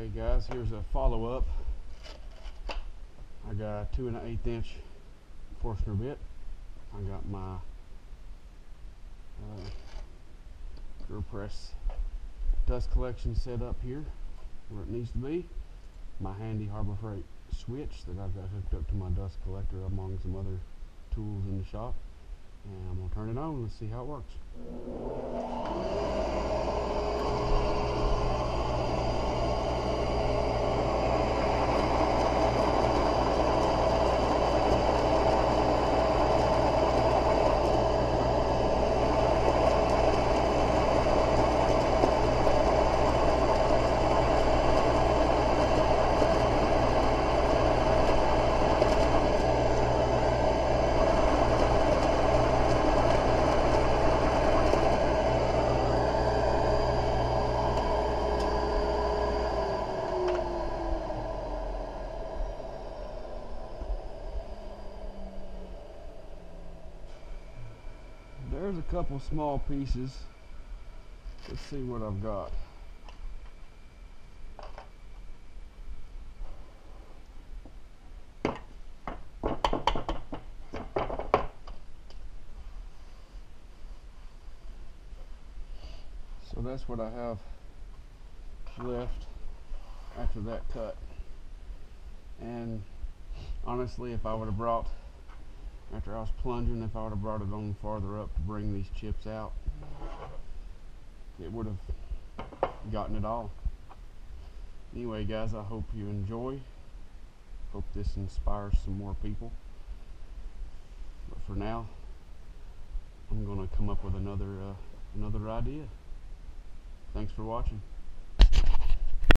Okay guys, here's a follow-up. I got a 2 1/8 inch Forstner bit. I got my drill press dust collection set up here where it needs to be. My handy Harbor Freight switch that I've got hooked up to my dust collector among some other tools in the shop. And I'm going to turn it on. Let's see how it works. There's a couple small pieces. Let's see what I've got. So that's what I have left after that cut. And honestly, if I would have brought, after I was plunging, if I would have brought it on farther up to bring these chips out, it would have gotten it all. Anyway guys, I hope you enjoy. Hope this inspires some more people. But for now, I'm gonna come up with another idea. Thanks for watching.